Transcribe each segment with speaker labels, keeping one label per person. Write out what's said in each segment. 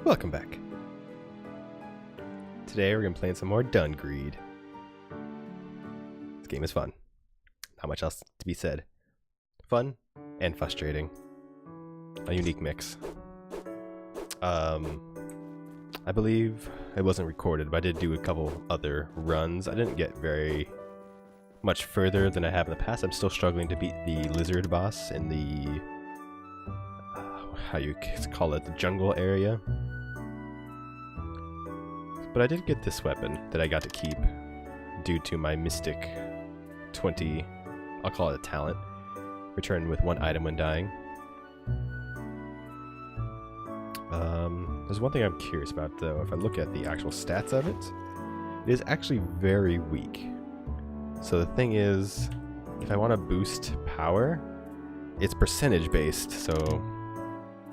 Speaker 1: Welcome back. Today we're going to play some more Dungreed. This game is fun. Not much else to be said. Fun and frustrating. A unique mix. I believe it wasn't recorded, but I did do a couple other runs. I didn't get very much further than I have in the past. I'm still struggling to beat the lizard boss in the how you call it, the jungle area. But I did get this weapon that I got to keep due to my Mystic 20, I'll call it a talent, returned with 1 item when dying. There's one thing I'm curious about though. If I look at the actual stats of it, it is actually very weak. So the thing is, if I want to boost power, it's percentage based, so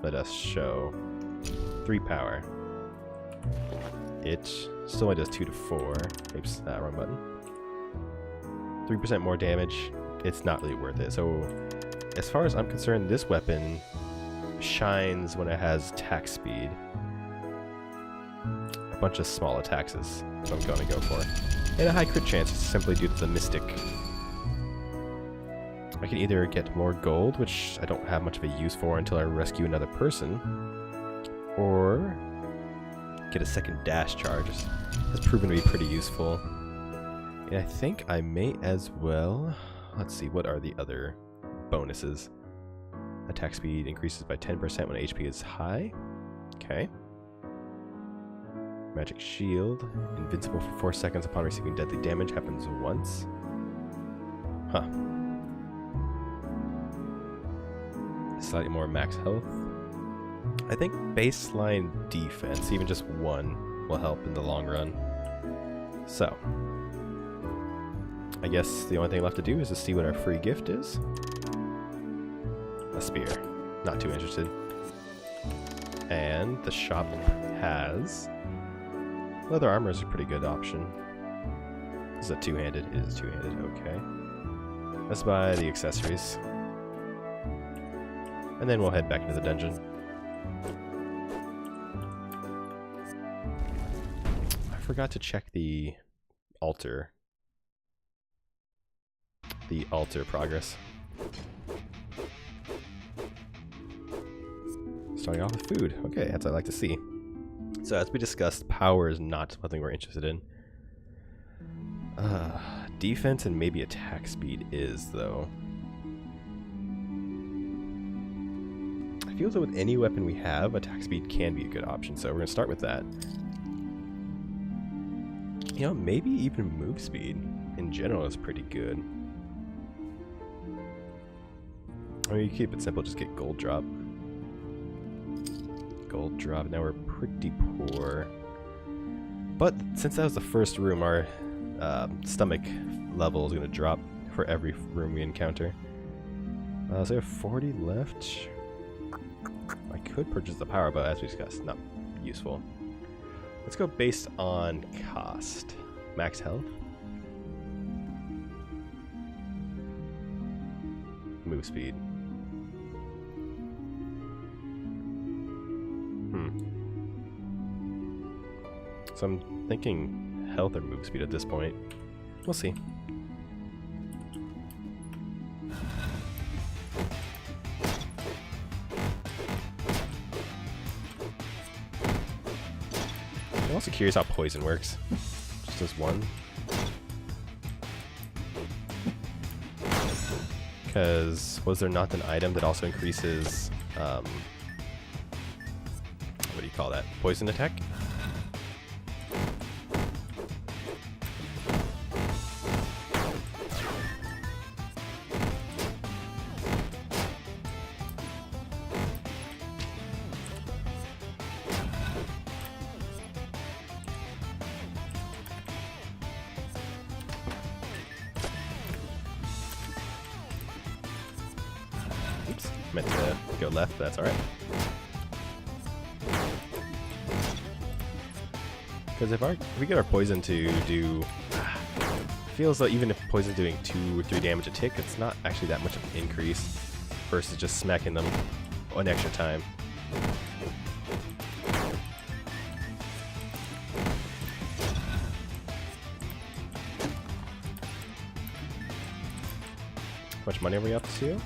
Speaker 1: let us show 3 power. It still only does 2 to 4. Oops, wrong button. 3% more damage. It's not really worth it. So, as far as I'm concerned, this weapon shines when it has attack speed. A bunch of small attacks is what I'm going to go for. And a high crit chance simply due to the Mystic. I can either get more gold, which I don't have much of a use for until I rescue another person, or get a second dash charge. Has proven to be pretty useful. And I think I may as well... Let's see, what are the other bonuses? Attack speed increases by 10% when HP is high. Okay. Magic shield. Invincible for 4 seconds upon receiving deadly damage. Happens once. Huh. Slightly more max health. I think baseline defense, even just 1, will help in the long run. So, I guess the only thing left to do is to see what our free gift is. A spear. Not too interested. And the shop has... leather armor is a pretty good option. This is a two-handed. It is two-handed. Okay. Let's buy the accessories. And then we'll head back into the dungeon. I forgot to check the altar. The altar progress. Starting off with food. Okay, that's what I like to see. So as we discussed, power is not something we're interested in. Defense and maybe attack speed is, though. I feel that with any weapon we have, attack speed can be a good option, so we're going to start with that. You know, maybe even move speed in general is pretty good. I mean, you keep it simple, just get gold drop. Gold drop, now we're pretty poor. But since that was the first room, our stomach level is going to drop for every room we encounter. So we have 40 left. I could purchase the power, but as we discussed, not useful. Let's go based on cost. Max health. Move speed. So I'm thinking health or move speed at this point. We'll see. I'm also curious how poison works. Just as 1. Because was there not an item that also increases, what do you call that? Poison attack? Oops, meant to go left, but that's alright. Because if we get our poison to do... feels like even if poison's doing 2 or 3 damage a tick, it's not actually that much of an increase versus just smacking them one extra time. How much money are we up to?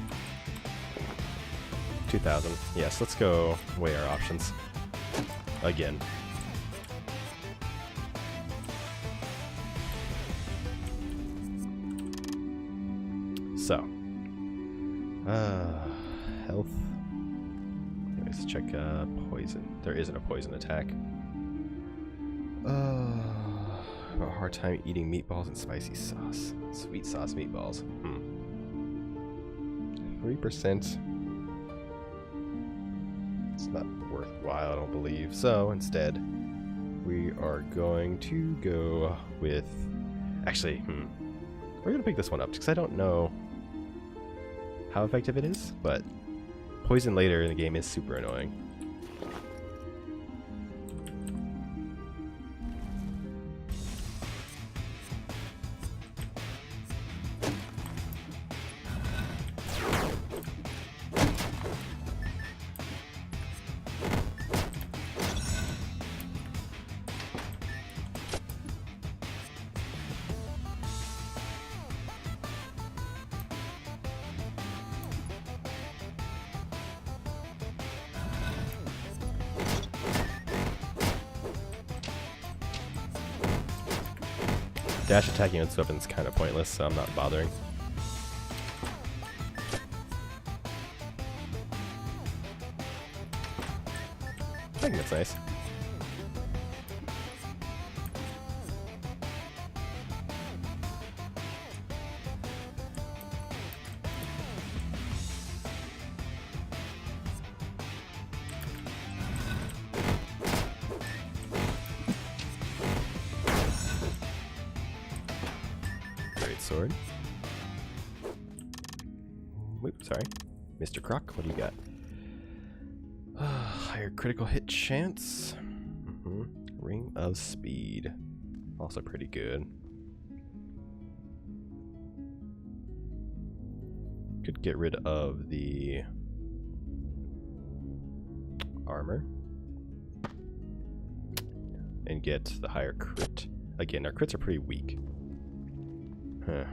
Speaker 1: 2,000. Yes, let's go weigh our options. Again. So. Health. Let's check poison. There isn't a poison attack. Have a hard time eating meatballs and spicy sauce. Sweet sauce meatballs. 3%. It's not worthwhile, I don't believe. So instead, we are going to go with... Actually, we're going to pick this one up because I don't know how effective it is, but poison later in the game is super annoying. Dash attacking its weapon is kind of pointless, so I'm not bothering. I think that's nice. Sword. Whoop, sorry. Mr. Croc, what do you got? Higher critical hit chance. Ring of Speed. Also pretty good. Could get rid of the armor. And get the higher crit. Again, our crits are pretty weak. Huh.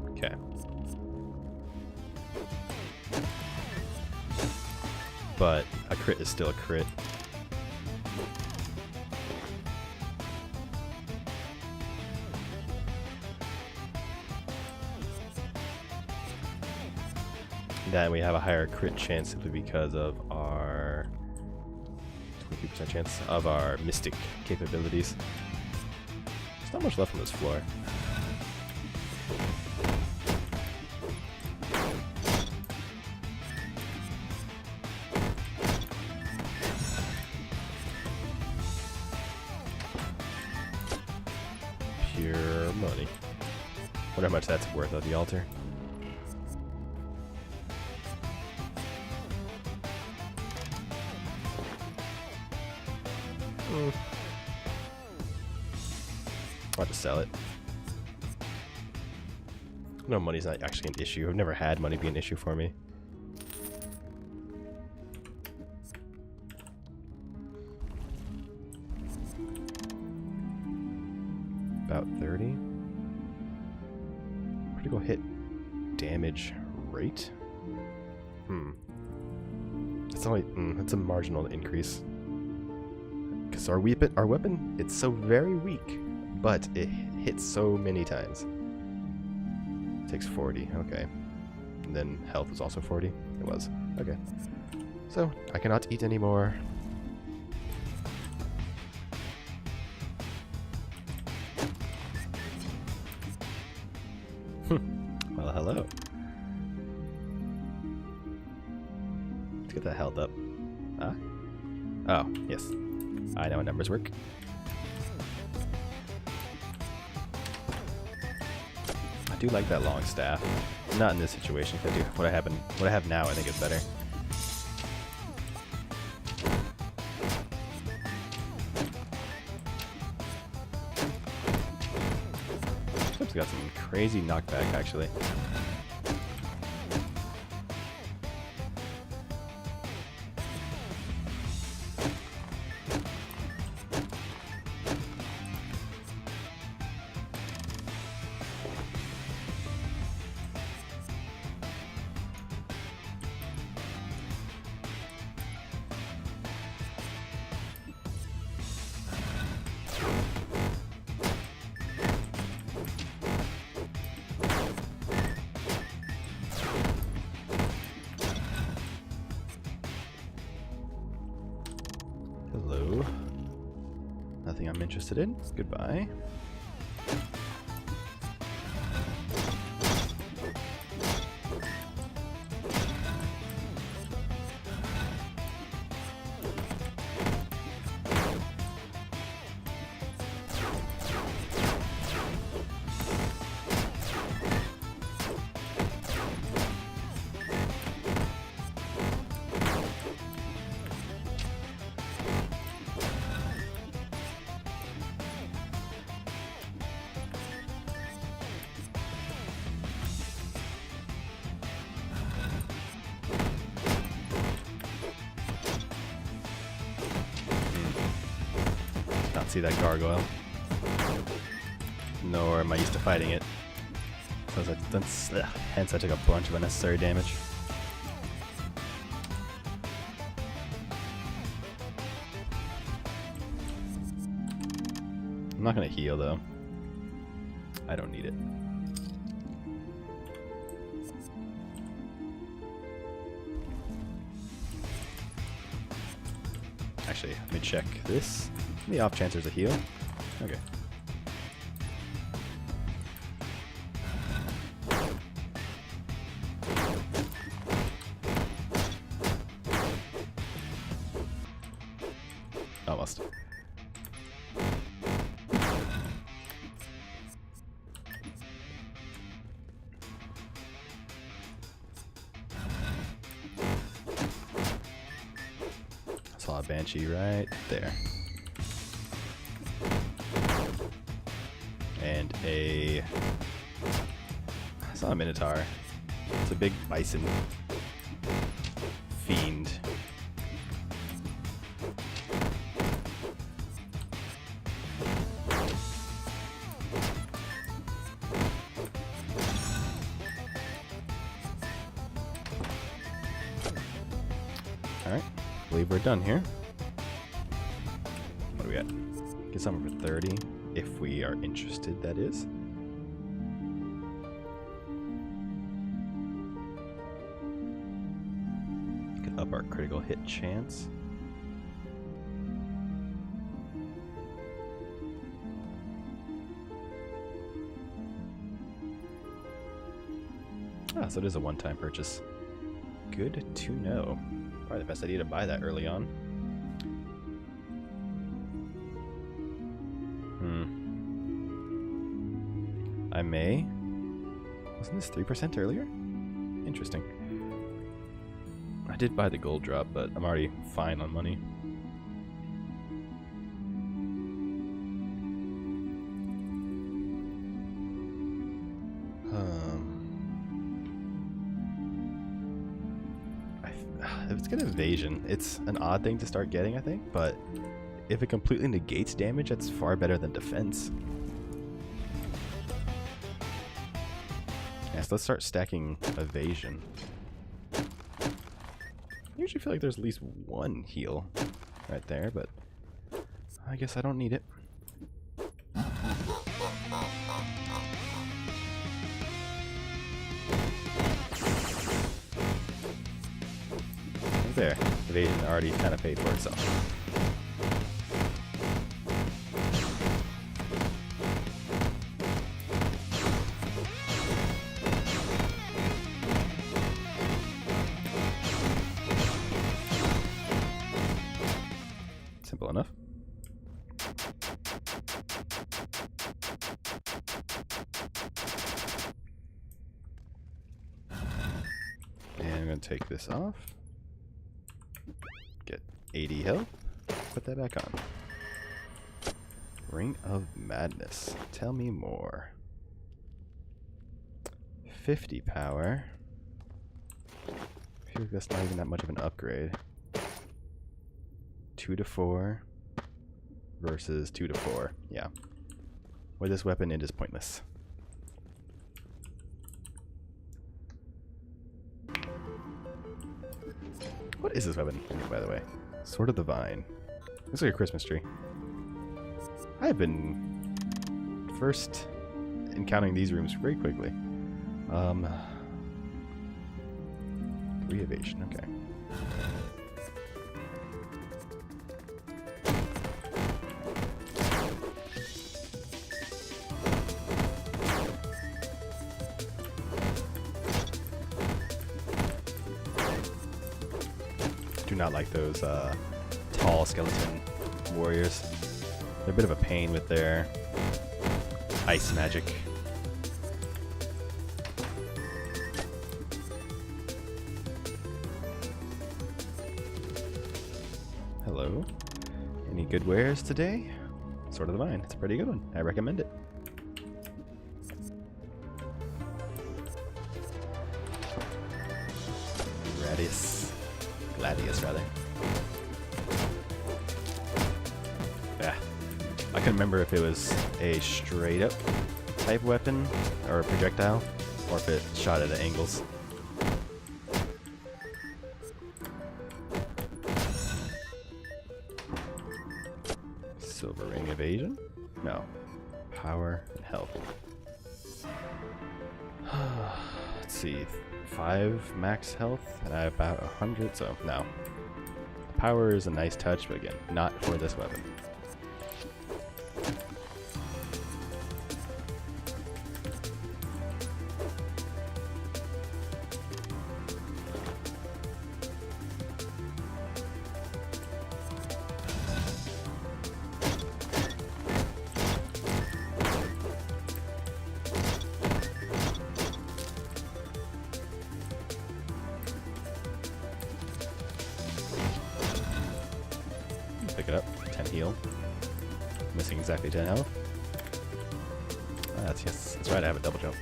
Speaker 1: Okay. But a crit is still a crit. Then we have a higher crit chance simply because of our 22% chance of our mystic capabilities. There's not much left on this floor. Pure money. Wonder how much that's worth at the altar. I'll just sell it. No, money's not actually an issue. I've never had money be an issue for me. About 30. Critical hit damage rate? It's only, it's a marginal increase. Because our weapon, it's so very weak, but it hits so many times. It takes 40, okay. And then health was also 40? It was, okay. So, I cannot eat anymore. Well, hello. Let's get that health up. Oh, yes. I know how numbers work. I do like that long staff. Not in this situation. I do what I have now. I think is better. Oops, got some crazy knockback actually. you. Nothing I'm interested in. Goodbye. Not see that gargoyle. Nor am I used to fighting it. So hence I took a bunch of unnecessary damage. I'm not gonna heal though. I don't need it. Actually, let me check this. The off chance there's a heal. Okay. Almost. I saw a Banshee right there. And I saw a Minotaur. It's a big bison fiend. Alright, I believe we're done here. What do we got? Get something for 30. If we are interested, that is. Could up our critical hit chance. Ah, so it is a one-time purchase. Good to know. Probably the best idea to buy that early on. I may. Wasn't this 3% earlier? Interesting. I did buy the gold drop, but I'm already fine on money. If it's got evasion, it's an odd thing to start getting, I think, but if it completely negates damage, that's far better than defense. Yes, let's start stacking evasion. I usually feel like there's at least one heal right there, but I guess I don't need it. There, evasion already kind of paid for itself. Simple enough. And I'm going to take this off. Get 80 health. Put that back on. Ring of Madness. Tell me more. 50 power. I feel like that's not even that much of an upgrade. 2 to 4 versus 2 to 4. Yeah. With this weapon, it is pointless. What is this weapon, by the way? Sword of the Vine. Looks like a Christmas tree. I've been first encountering these rooms very quickly. 3 evasion, okay. do not like those tall skeleton warriors. They're a bit of a pain with their ice magic. Hello. Any good wares today? Sword of the Vine. It's a pretty good one. I recommend it. Gladius, rather. Yeah. I couldn't remember if it was a straight up type weapon or a projectile, or if it shot at angles. Silver ring evasion? No. Power and health. Let's see. 5 max health, and I have about 100, so no. Power is a nice touch, but again, not for this weapon. Pick it up. 10 heal. Missing exactly 10 health. That's right, I have a double jump.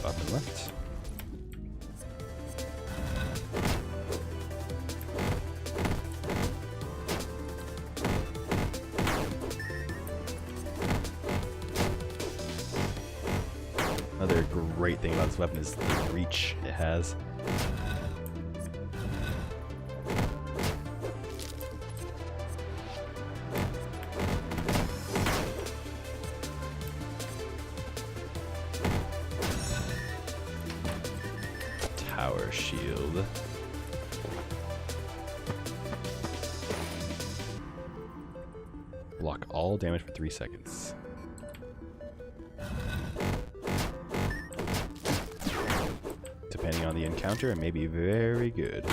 Speaker 1: Go up and left. Another great thing about this weapon is the reach it has. Tower shield. Block all damage for 3 seconds. Depending on the encounter, it may be very good.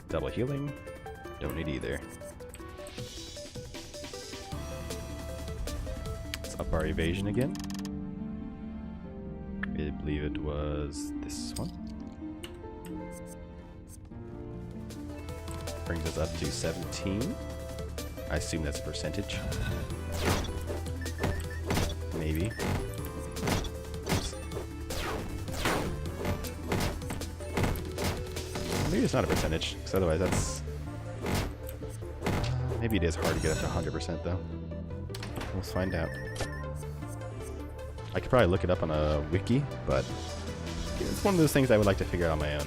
Speaker 1: Double healing. Don't need either. Up our evasion again. I believe it was this one. Brings us up to 17. I assume that's a percentage. Maybe. Maybe it's not a percentage, because otherwise that's... maybe it is hard to get up to 100% though. We'll find out. I could probably look it up on a wiki, but it's one of those things I would like to figure out on my own.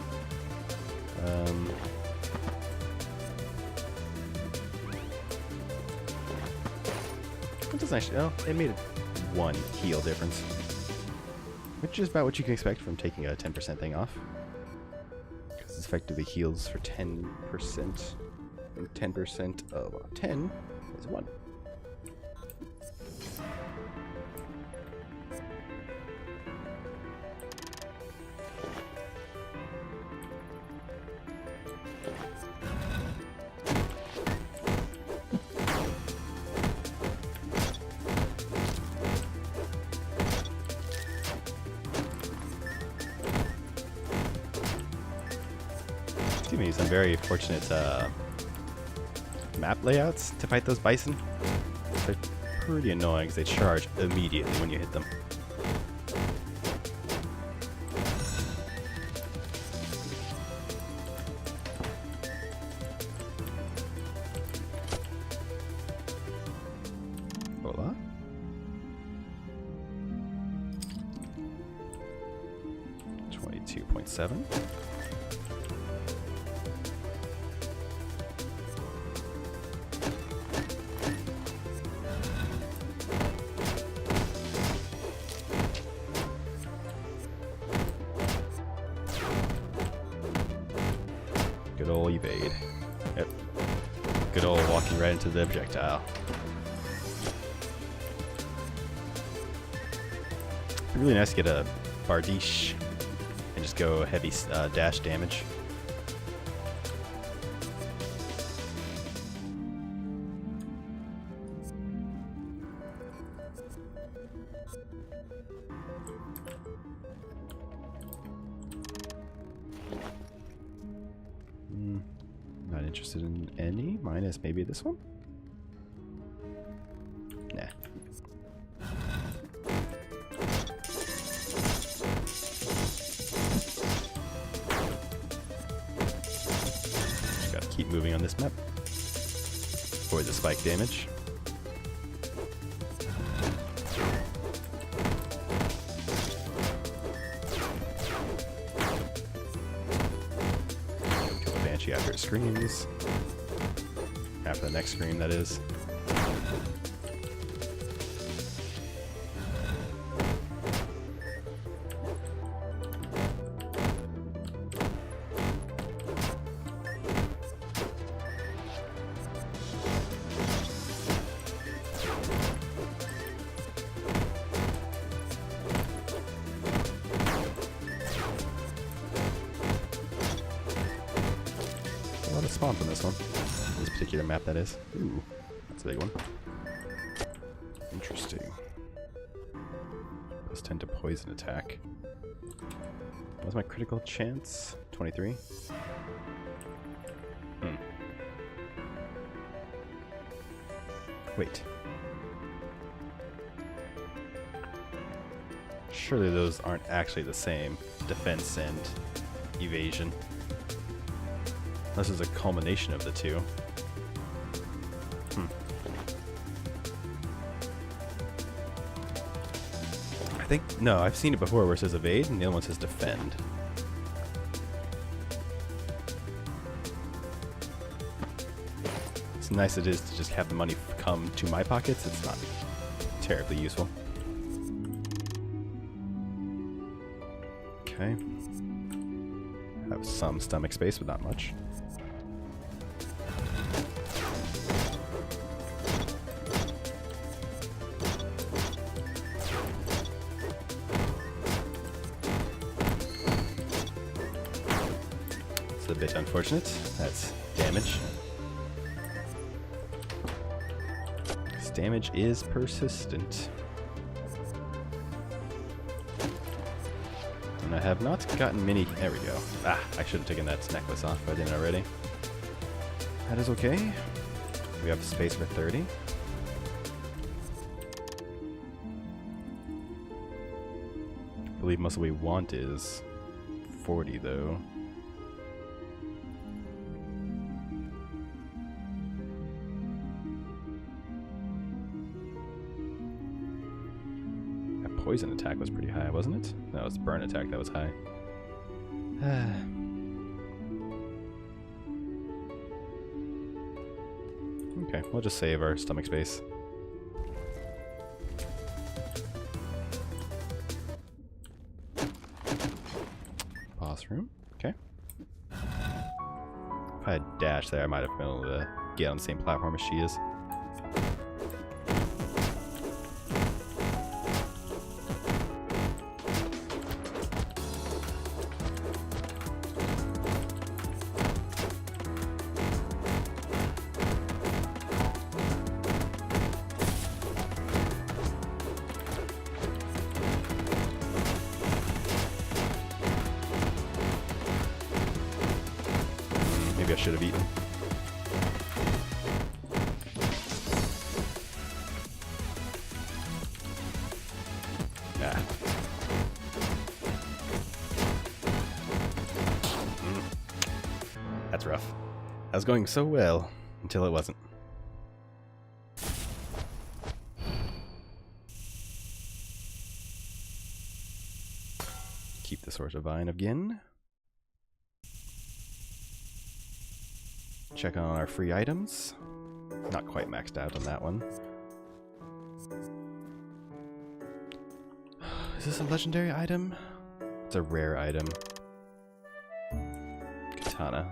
Speaker 1: It doesn't actually... oh, it made 1 heal difference. Which is about what you can expect from taking a 10% thing off. Because it effectively heals for 10%. And 10% of 10 is 1. Give me some very fortunate map layouts to fight those bison. They're pretty annoying because they charge immediately when you hit them. Hola. $22.7. Good old evade. Yep. Good old walking right into the projectile. be really nice to get a Bardiche and just go heavy dash damage. Not interested in any, minus maybe this one? Nah. Just gotta keep moving on this map. Avoid the spike damage. After it screams. After the next scream, that is. A lot of spawns on this one. This particular map, that is. Ooh, that's a big one. Interesting. Plus 10 to poison attack. What's my critical chance? 23? Wait. Surely those aren't actually the same. Defense and evasion. This is a culmination of the two. I think, no, I've seen it before where it says evade and the other one says defend. It's nice it is to just have the money come to my pockets. It's not terribly useful. Okay. Have some stomach space, but not much. A bit unfortunate. That's damage. This damage is persistent. And I have not gotten many. There we go. Ah, I should have taken that necklace off if I didn't already. That is okay. We have space for 30. I believe most of what we want is 40 though. Poison attack was pretty high, wasn't it? No, it was burn attack that was high. Okay, we'll just save our stomach space. Boss room, okay. If I had dash there, I might have been able to get on the same platform as she is. Maybe I should have eaten. Nah. That's rough. I was going so well until it wasn't. Keep the Sword of Vine again. Check on our free items. Not quite maxed out on that one. Is this a legendary item? It's a rare item. Katana.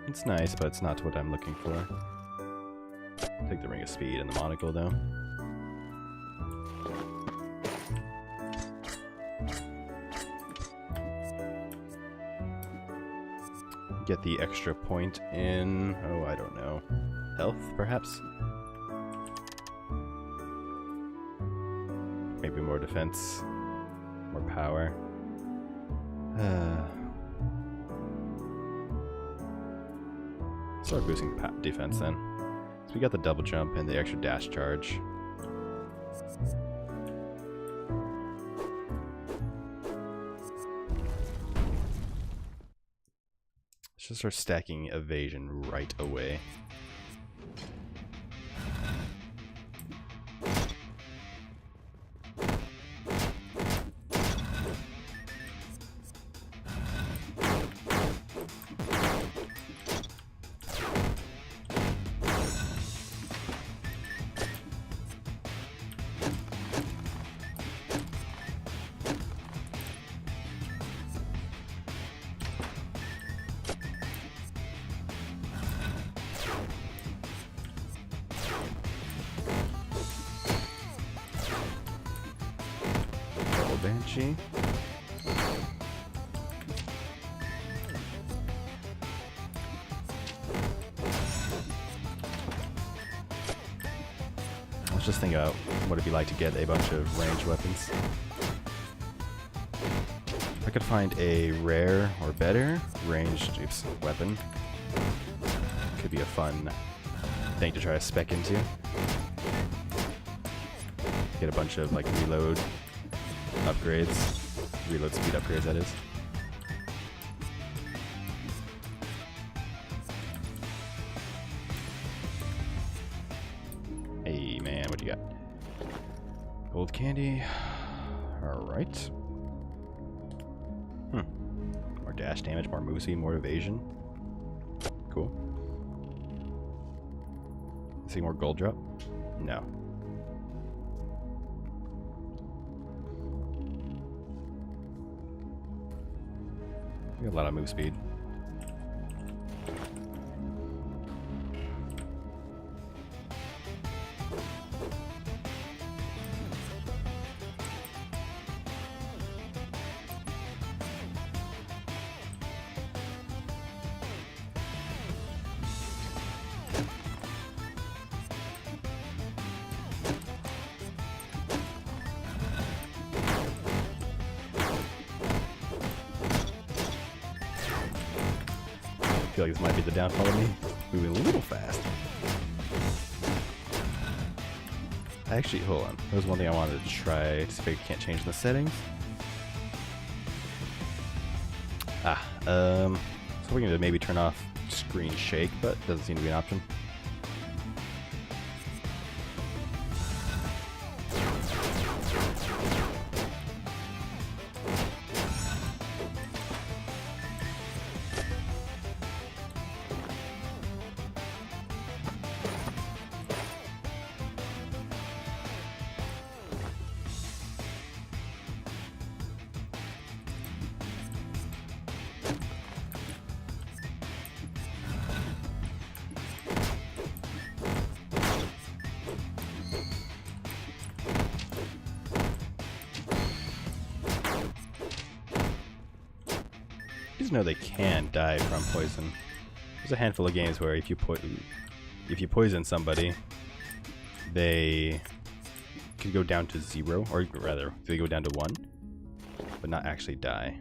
Speaker 1: It's nice, but it's not what I'm looking for. Take the Ring of Speed and the monocle though. get the extra point in, oh, I don't know, health, perhaps? Maybe more defense, more power. Start boosting defense then. So we got the double jump and the extra dash charge. Let's just start stacking evasion right away. Banshee. Let's just think about what it'd be like to get a bunch of ranged weapons. If I could find a rare or better ranged weapon, could be a fun thing to try to spec into. Get a bunch of like reload upgrades. Reload speed upgrades, that is. Hey man, what you got? Gold candy. Alright. More dash damage, more move speed, more evasion. Cool. See more gold drop? No. We got a lot of move speed. I feel like this might be the downfall of me moving a little fast. Actually, hold on. There was one thing I wanted to try to see if I can't change the settings. So we're going to maybe turn off screen shake, but doesn't seem to be an option. Just know they can die from poison. There's a handful of games where if you poison somebody, they could go down to 0, or rather, they go down to 1, but not actually die.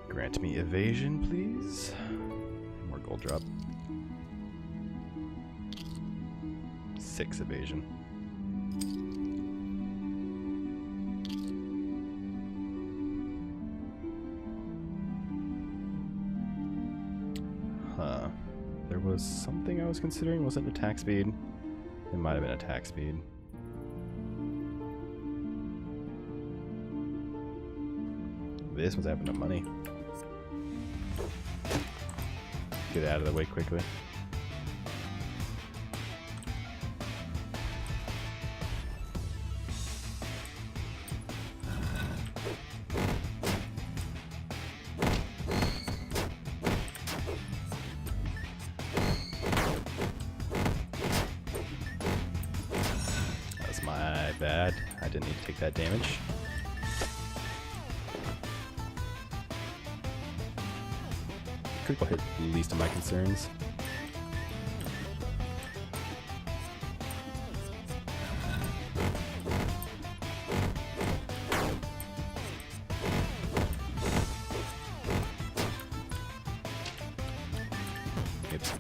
Speaker 1: Grant me evasion, please. More gold drop. 6 evasion. Huh. There was something I was considering. Was it attack speed? It might have been attack speed. This was having no money. get it out of the way quickly. That's my bad. I didn't need to take that damage. Critical hit, least of my concerns. Oops.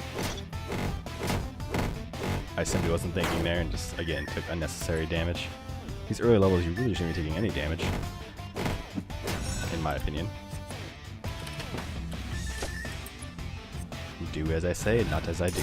Speaker 1: I simply wasn't thinking there and just, again, took unnecessary damage. These early levels, you really shouldn't be taking any damage, in my opinion. Do as I say, not as I do.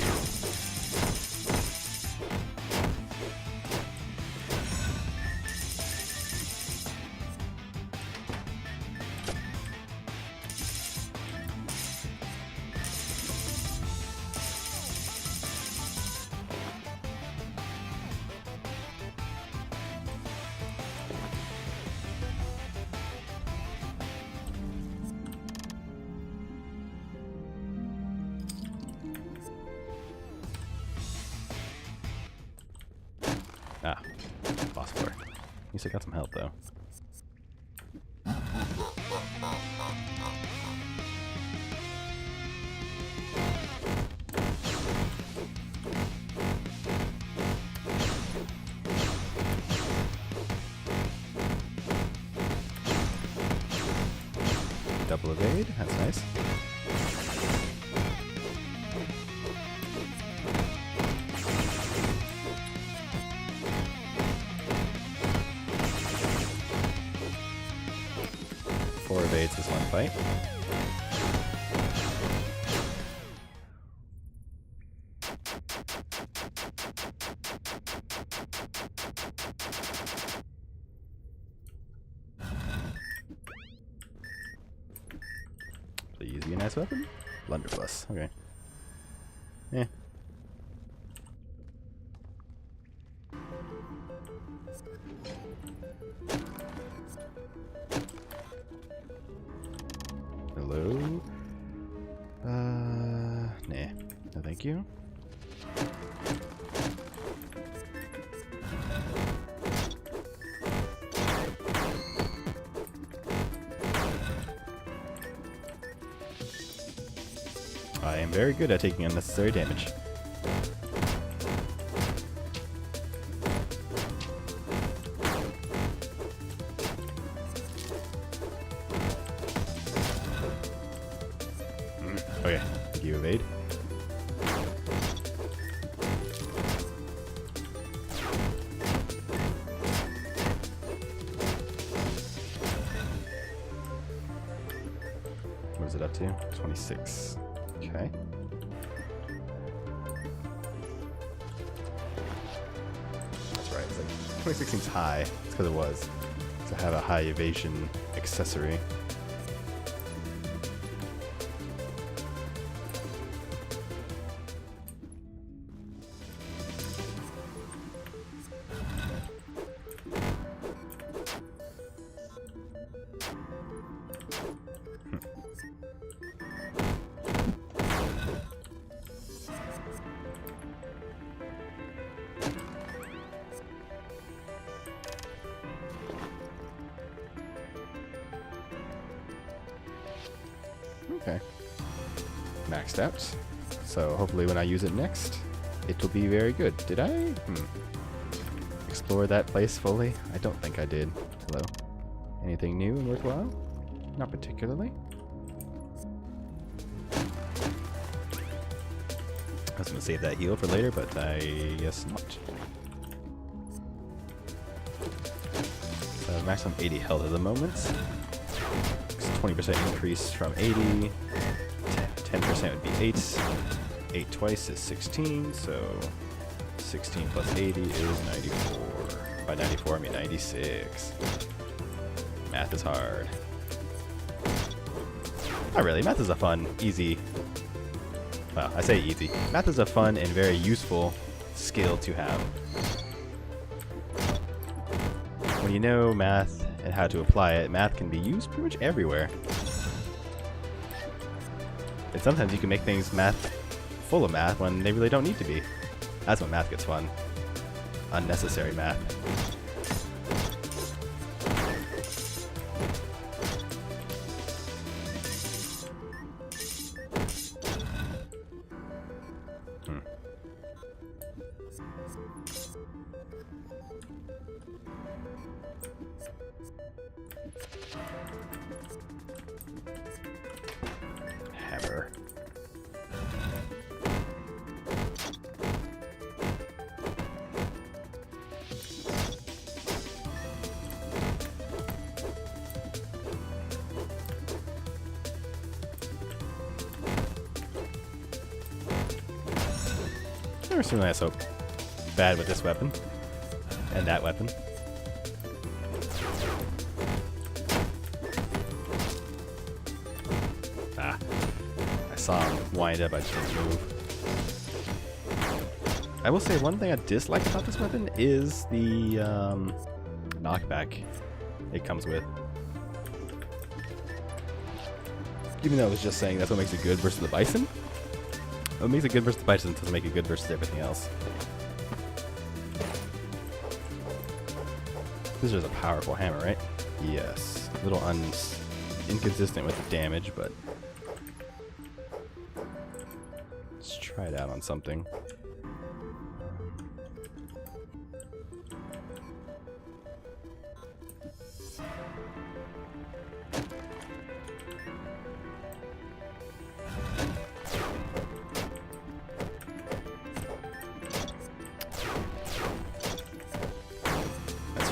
Speaker 1: Ah, boss floor. At least I got some health though. Double evade, that's nice. Four evades this one fight. Please be a nice weapon. Blunderbuss. Okay. Eh. Hello? Nah. No thank you. I am very good at taking unnecessary damage. Okay, you evade. What is it up to? 26. Okay. That's right. It's like 26 seems high. It's because it was. So I have a high evasion accessory. Okay. Maxed out. So hopefully when I use it next, it will be very good. Did I? Explore that place fully? I don't think I did. Hello? Anything new and worthwhile? Not particularly. I was going to save that heal for later, but I guess not. So max on 80 health at the moment. 20% increase from 80. 10% would be 8. 8 twice is 16, so 16 plus 80 is 94. By 94, I mean 96. Math is hard. Not really. Math is a fun, easy Well, I say easy. Math is a fun and very useful skill to have. When you know math and how to apply it, math can be used pretty much everywhere. And sometimes you can make things full of math when they really don't need to be. That's when math gets fun. Unnecessary math. Hammer. Never seen that so bad with this weapon. And that weapon. Ah. I saw him wind up, I just didn't move. I will say one thing I dislike about this weapon is the knockback it comes with. Even though I was just saying that's what makes it good versus the Bison. What makes it good versus the Bison doesn't make it good versus everything else. This is a powerful hammer, right? Yes. A little inconsistent with the damage, but let's try it out on something.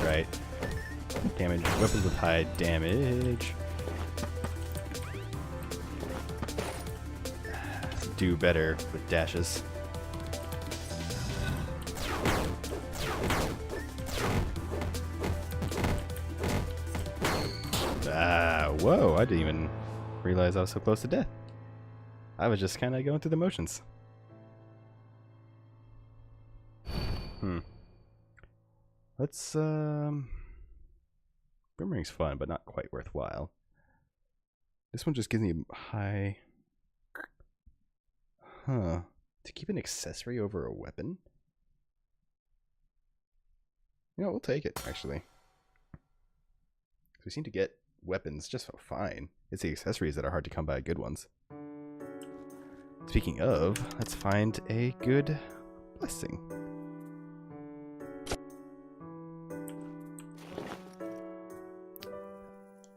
Speaker 1: Right. Damage. Weapons with high damage. Do better with dashes. Ah, whoa, I didn't even realize I was so close to death. I was just kind of going through the motions. Let's, Boomerang's fun, but not quite worthwhile. This one just gives me high... Huh. To keep an accessory over a weapon? You know, we'll take it, actually. We seem to get weapons just fine. It's the accessories that are hard to come by good ones. Speaking of, let's find a good blessing.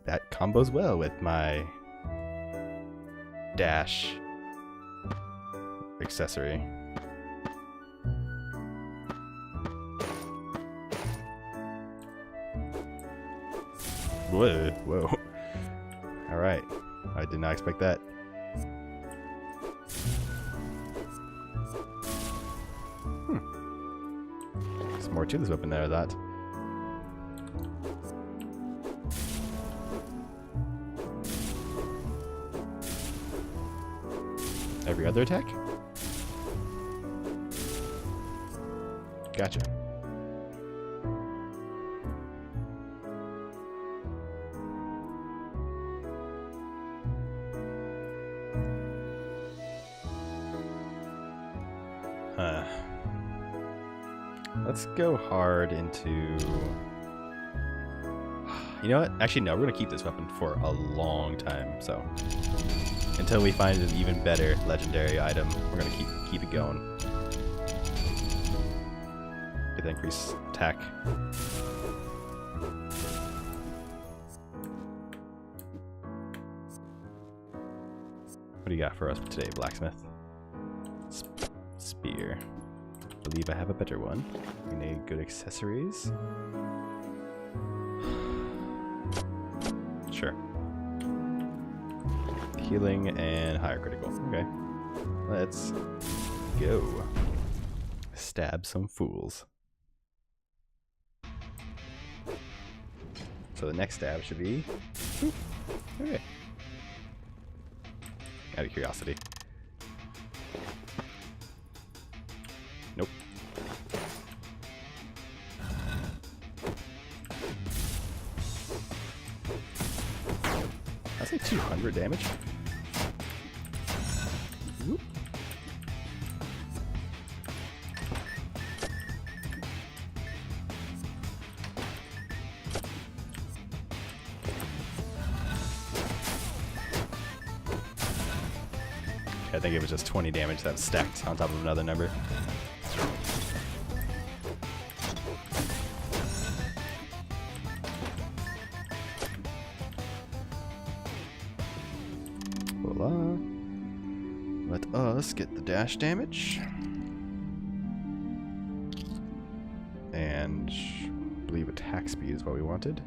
Speaker 1: That combos well with my dash accessory. Whoa, whoa. Alright. I did not expect that. There's more to this weapon there, that. Every other attack? Gotcha. Let's go hard into... You know what? Actually, no. We're going to keep this weapon for a long time, so... Until we find an even better legendary item, we're going to keep it going. Get the increased attack. What do you got for us today, Blacksmith? Spear. I believe I have a better one. We need good accessories. Sure. Healing and higher critical. Okay. Let's go. Stab some fools. So the next stab should be... Okay. Out of curiosity. say 200 damage? Whoop. I think it was just 20 damage that was stacked on top of another number. Voila. Let us get the dash damage. And I believe attack speed is what we wanted.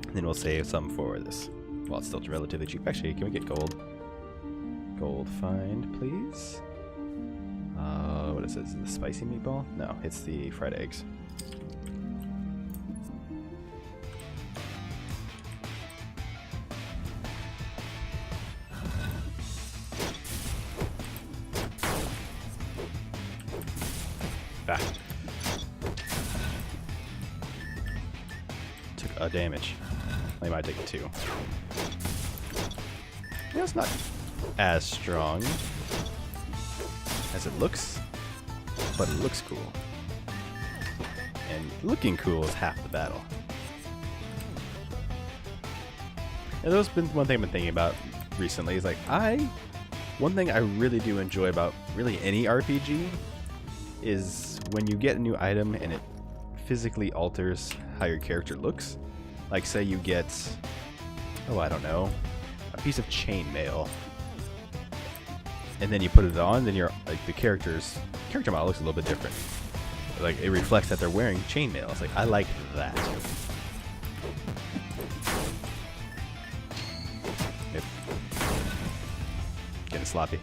Speaker 1: And then we'll save some for this. Well, it's still relatively cheap. Actually, can we get gold? Gold find, please. What is this? Is it the spicy meatball? No, it's the fried eggs. Ah. Took a damage. They might take 2. Yeah, it's not as strong as it looks, but it looks cool. And looking cool is half the battle. And that's been one thing I've been thinking about recently is like, one thing I really do enjoy about really any RPG is when you get a new item and it physically alters how your character looks. Like say you get, oh I don't know, a piece of chainmail, and then you put it on, then your the character model looks a little bit different. Like it reflects that they're wearing chainmail. It's like I like that. Yep. Getting sloppy.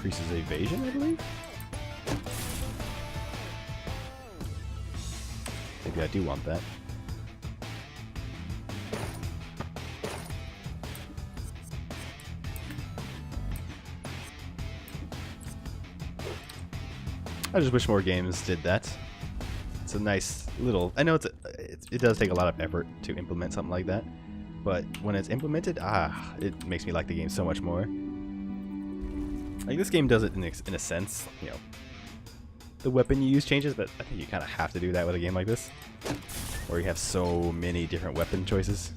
Speaker 1: Increases evasion, I believe? Maybe I do want that. I just wish more games did that. It's a nice little... I know it does take a lot of effort to implement something like that, but when it's implemented, it makes me like the game so much more. Like this game does it in a sense, you know, the weapon you use changes, but I think you kind of have to do that with a game like this, where you have so many different weapon choices.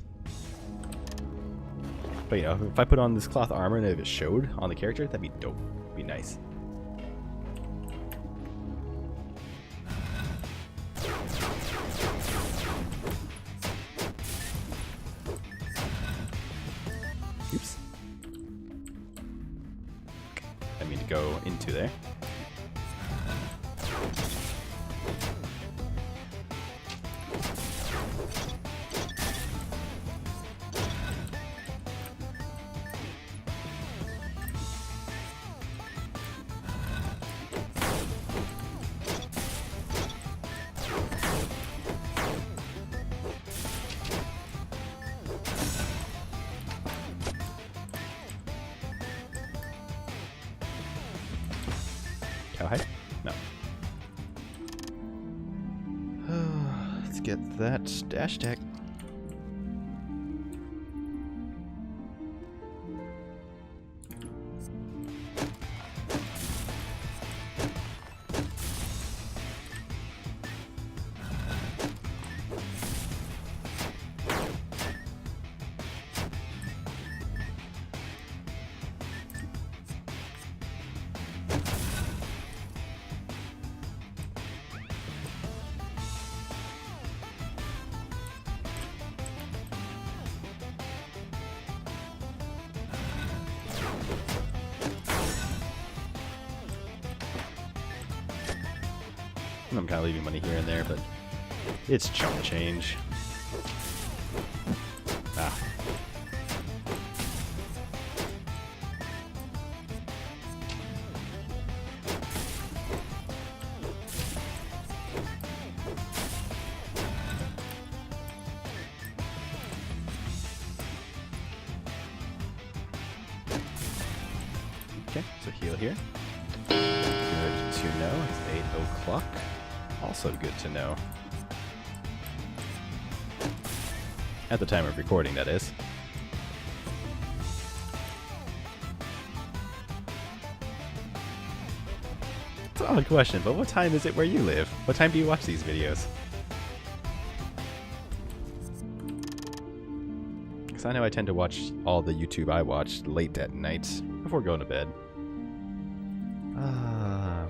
Speaker 1: But you know, if I put on this cloth armor and if it showed on the character, that'd be dope. It'd be nice. Oops. I mean to go into there. Cowhide? No. Let's get that dash tech. I'm kind of leaving money here and there, but it's chump change. Ah. Okay, so heal here. Good to know. It's 8 o'clock. Also good to know. At the time of recording, that is. It's an odd question, but what time is it where you live? What time do you watch these videos? Because I know I tend to watch all the YouTube I watch late at night before going to bed.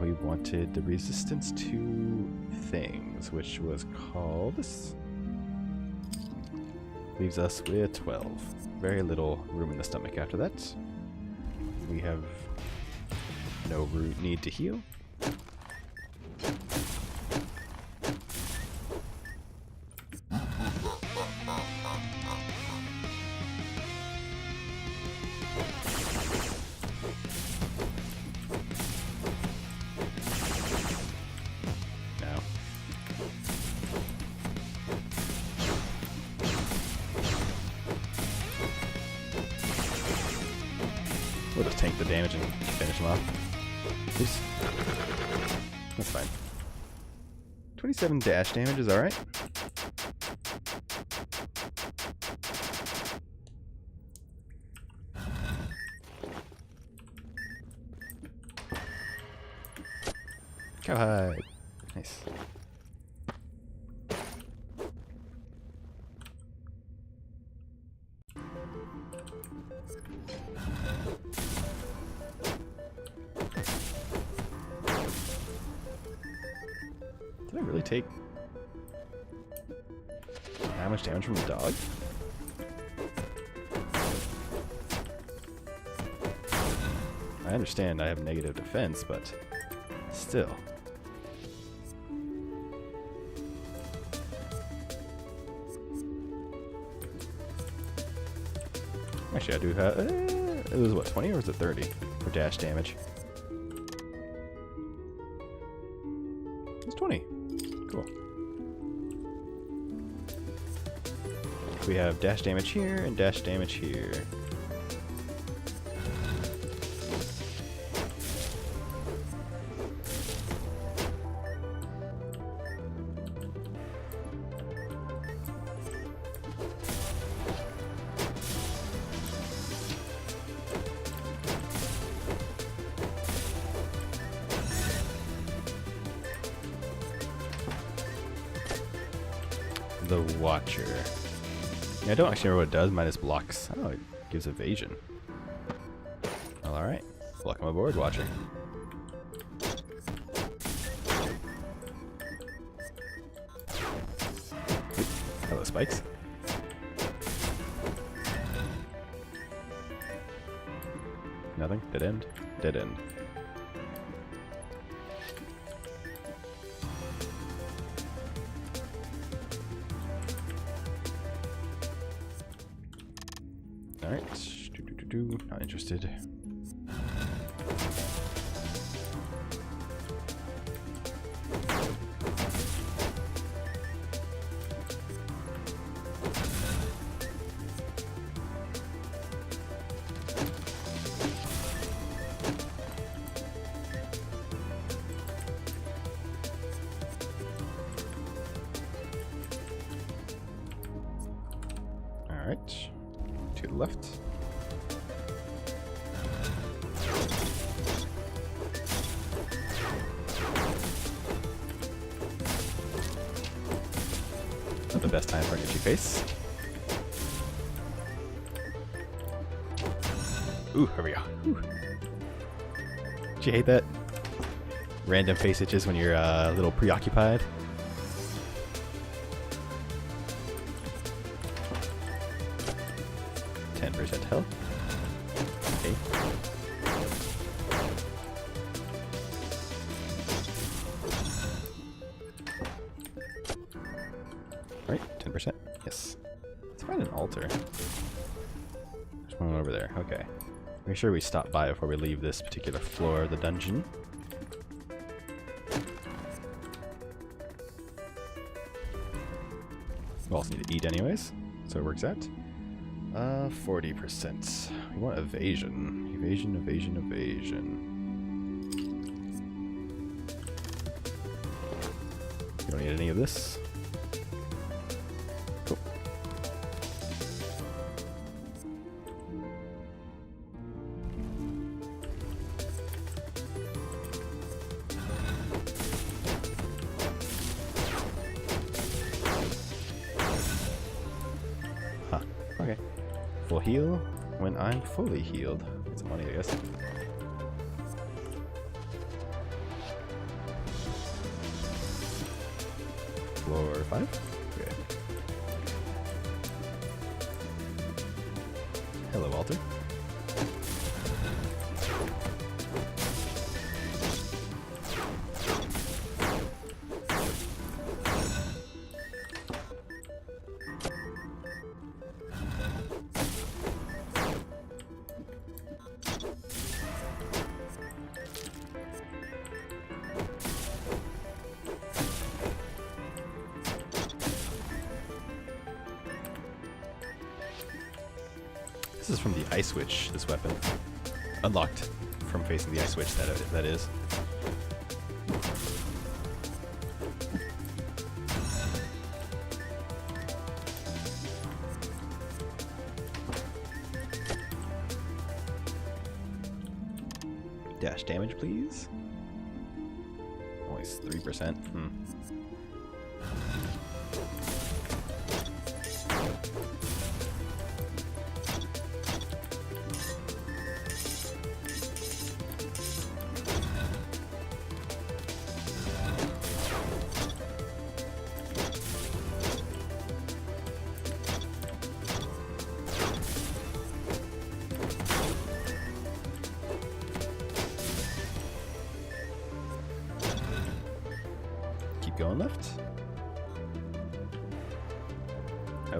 Speaker 1: We wanted the resistance to things, which was called... Leaves us with 12. Very little room in the stomach after that. We have no need to heal. We'll just tank the damage and finish him off. Please. That's fine. 27 dash damage is alright. Cowhide. Nice. Did I really take that much damage from the dog? I understand I have negative defense, but still. Actually, I do have... it was what, 20 or was it 30 for dash damage? It's 20. Cool. We have dash damage here and dash damage here. The Watcher. Yeah, I don't actually remember what it does, minus blocks. Oh, it gives evasion. Well, alright. Welcome aboard, Watcher. Oop. Hello, spikes. Nothing? Dead end? Dead end. Alright. Not interested. Alright. To the left. Not the best time for an itchy face. Ooh, here we go. Ooh. Did you hate that? Random face itches when you're a little preoccupied. % health. Okay. Right, 10%. Yes. Let's find an altar. There's one over there. Okay. Make sure we stop by before we leave this particular floor of the dungeon. We also need to eat anyways, so it works out. 40%. We want evasion. Evasion, evasion, evasion. You don't need any of this. Cool. Huh. Okay. Full heal when I'm fully healed. Get some money, I guess. Floor 5? Okay. Hello, Walter. This is from the Ice Witch, this weapon. Unlocked from facing the Ice Witch, that is. Dash damage, please. Only 3%. Going left. Oh,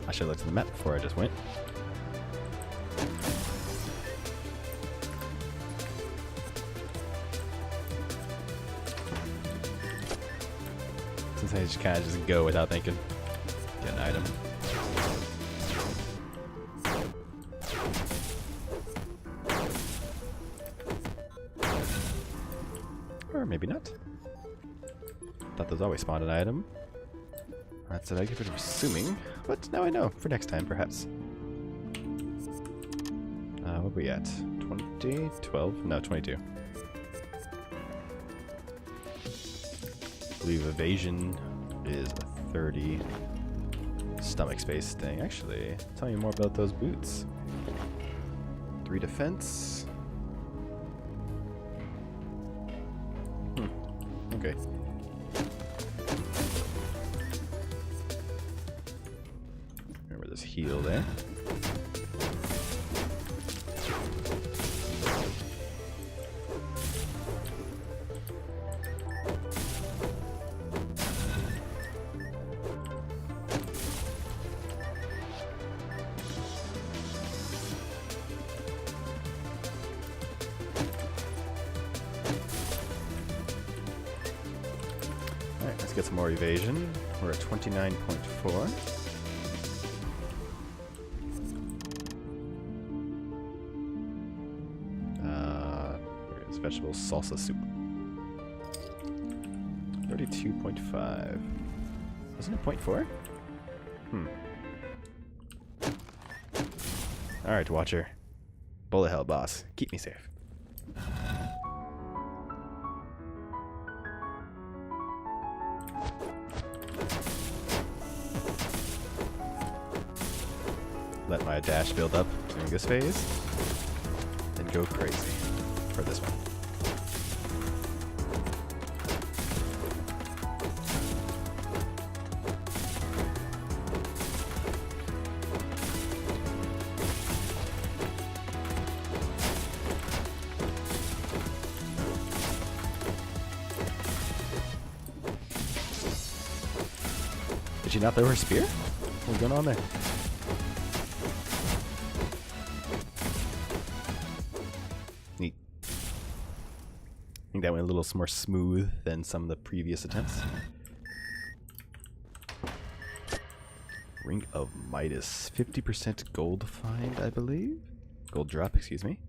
Speaker 1: I should have looked at the map before I just went. Since I just kind of just go without thinking. Get an item. Or maybe not. Thought those always spawned an item. That's what I give it assuming, but now I know for next time, perhaps. What are we at? 20? 12? No, 22. I believe evasion is a 30. Stomach space thing. Actually, tell me more about those boots. 3 defense. Okay. Remember this heal there. Alright, let's get some more evasion. We're at 29.4. Here's vegetable salsa soup. 32.5. Wasn't it 0.4? Alright, Watcher. Bullet hell, boss. Keep me safe. Let my dash build up during this phase, then go crazy for this one. Did she not throw her spear? What's going on there? Neat. I think that went a little more smooth than some of the previous attempts. Ring of Midas. 50% gold find, I believe? Gold drop, excuse me.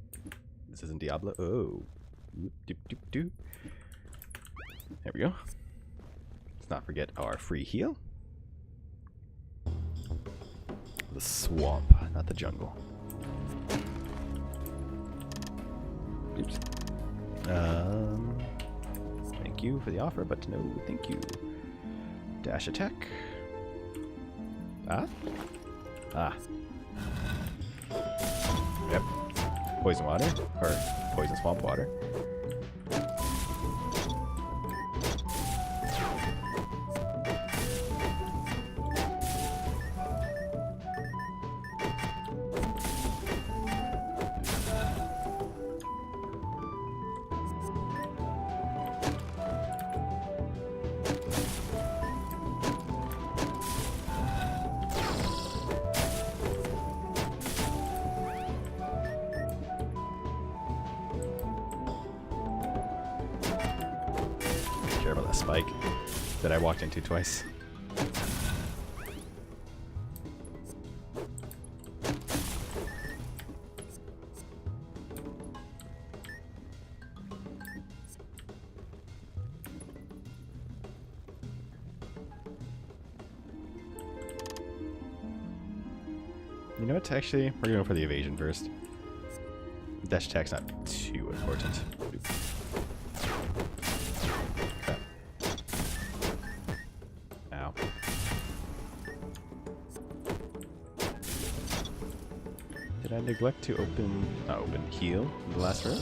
Speaker 1: This isn't Diablo. Oh. Doop. There we go. Let's not forget our free heal. The swamp, not the jungle. Oops. Thank you for the offer, but no thank you. Dash attack. Ah? Ah. Yep. Poison water, or poison swamp water. Care about that spike that I walked into twice. You know what? Actually, we're going for the evasion first. Dash attack's not too important. Crap. Ow. Did I neglect to open heal in the last row?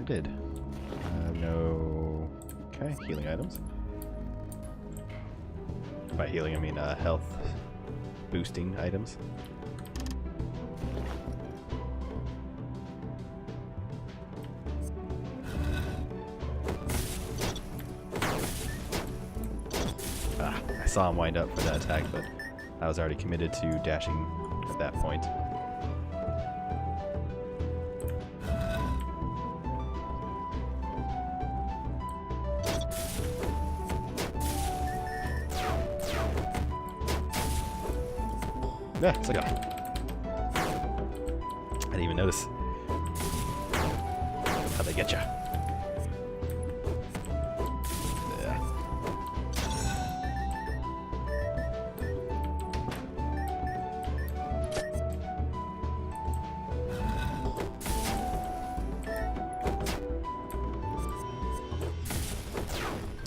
Speaker 1: I did. No. Okay, healing items. By healing, I mean health boosting items. Ah, I saw him wind up for that attack, but I was already committed to dashing at that point. Yeah, it's like I didn't even notice. How'd they get ya? Yeah.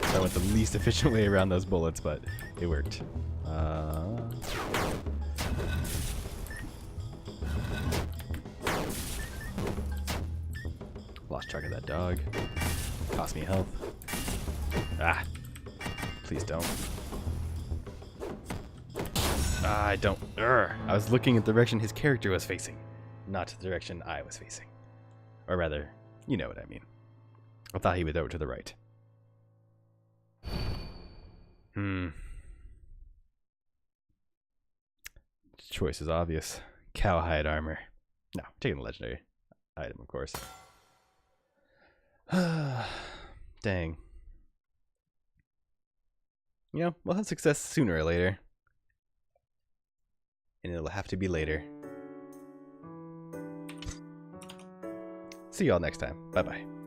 Speaker 1: I went the least efficient way around those bullets, but it worked. Lost track of that dog. Cost me health. Ah. Please don't. Ah, I don't. Urgh. I was looking at the direction his character was facing, not the direction I was facing. Or rather, you know what I mean. I thought he would throw it to the right. Choice is obvious. Cowhide armor. No, taking the legendary item, of course. Dang. You know, we'll have success sooner or later. And it'll have to be later. See y'all next time. Bye-bye.